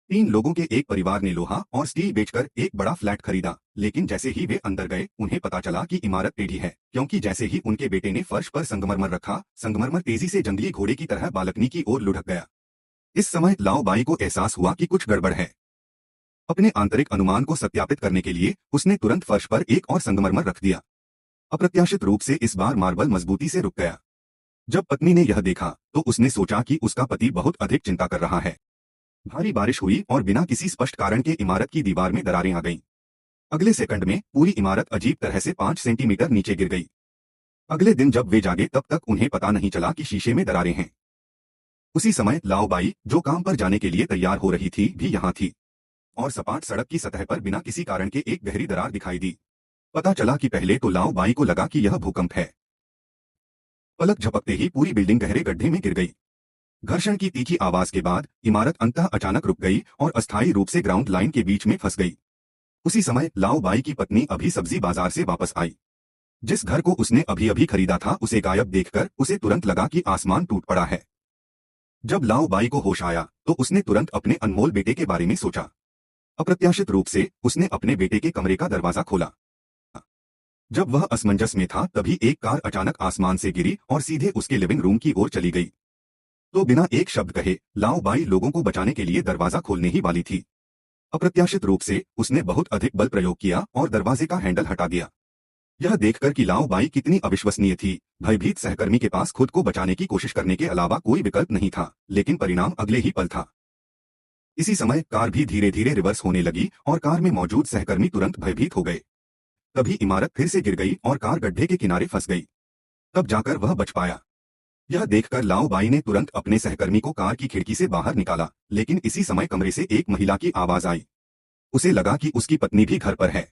तीन लोगों के एक परिवार ने लोहा और स्टील बेचकर एक बड़ा फ्लैट खरीदा, लेकिन जैसे ही वे अंदर गए उन्हें पता चला कि इमारत टेढ़ी है, क्योंकि जैसे ही उनके बेटे ने फर्श पर संगमरमर रखा, संगमरमर तेजी से जंगली घोड़े की तरह बालकनी की ओर लुढ़क गया। इस समय लाओ बाई को एहसास हुआ कि कुछ गड़बड़ है। अपने आंतरिक अनुमान को सत्यापित करने के लिए उसने तुरंत फर्श पर एक और संगमरमर रख दिया। अप्रत्याशित रूप से इस बार मार्बल मजबूती से रुक गया। जब पत्नी ने यह देखा तो उसने सोचा कि उसका पति बहुत अधिक चिंता कर रहा है। भारी बारिश हुई और बिना किसी स्पष्ट कारण के इमारत की दीवार में दरारें आ गईं। अगले सेकंड में पूरी इमारत अजीब तरह से 5 सेंटीमीटर नीचे गिर गई। अगले दिन जब वे जागे तब तक उन्हें पता नहीं चला कि शीशे में दरारें हैं। उसी समय लाओ बाई, जो काम पर जाने के लिए तैयार हो रही थी, भी यहाँ थी और सपाट सड़क की सतह पर बिना किसी कारण के एक गहरी दरार दिखाई दी। पता चला कि पहले तो लाओ बाई को लगा कि यह भूकंप है। पलक झपकते ही पूरी बिल्डिंग गहरे गड्ढे में गिर गई। घर्षण की तीखी आवाज के बाद इमारत अंततः अचानक रुक गई और अस्थायी रूप से ग्राउंड लाइन के बीच में फंस गई। उसी समय लाओ बाई की पत्नी अभी सब्जी बाजार से वापस आई। जिस घर को उसने अभी अभी खरीदा था उसे गायब देखकर उसे तुरंत लगा कि आसमान टूट पड़ा है। जब लाओ बाई को होश आया तो उसने तुरंत अपने अनमोल बेटे के बारे में सोचा। अप्रत्याशित रूप से उसने अपने बेटे के कमरे का दरवाजा खोला। जब वह असमंजस में था तभी एक कार अचानक आसमान से गिरी और सीधे उसके लिविंग रूम की ओर चली गई। तो बिना एक शब्द कहे लाओ बाई लोगों को बचाने के लिए दरवाजा खोलने ही वाली थी। अप्रत्याशित रूप से उसने बहुत अधिक बल प्रयोग किया और दरवाजे का हैंडल हटा दिया। यह देखकर कि लाओ बाई कितनी अविश्वसनीय थी, भयभीत सहकर्मी के पास खुद को बचाने की कोशिश करने के अलावा कोई विकल्प नहीं था, लेकिन परिणाम अगले ही पल था। इसी समय कार भी धीरे धीरे रिवर्स होने लगी और कार में मौजूद सहकर्मी तुरंत भयभीत हो गए। तभी इमारत फिर से गिर गई और कार गड्ढे के किनारे फंस गई। तब जाकर वह बच पाया। यह देखकर लाओ बाई ने तुरंत अपने सहकर्मी को कार की खिड़की से बाहर निकाला, लेकिन इसी समय कमरे से एक महिला की आवाज आई। उसे लगा कि उसकी पत्नी भी घर पर है।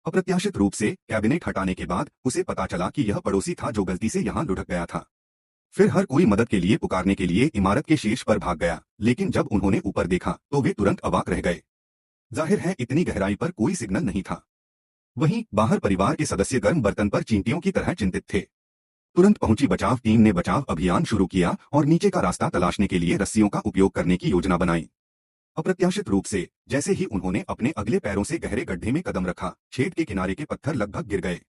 अप्रत्याशित रूप से कैबिनेट हटाने के बाद उसे पता चला कि यह पड़ोसी था जो गलती से यहाँ लुढ़क गया था। फिर हर कोई मदद के लिए पुकारने के लिए इमारत के शीर्ष पर भाग गया, लेकिन जब उन्होंने ऊपर देखा तो वे तुरंत अवाक रह गए। जाहिर है इतनी गहराई पर कोई सिग्नल नहीं था। वहीं बाहर परिवार के सदस्य गर्म बर्तन पर चींटियों की तरह चिंतित थे। तुरंत पहुंची बचाव टीम ने बचाव अभियान शुरू किया और नीचे का रास्ता तलाशने के लिए रस्सियों का उपयोग करने की योजना बनाई। अप्रत्याशित रूप से जैसे ही उन्होंने अपने अगले पैरों से गहरे गड्ढे में कदम रखा, छेद के किनारे के पत्थर लगभग गिर गए।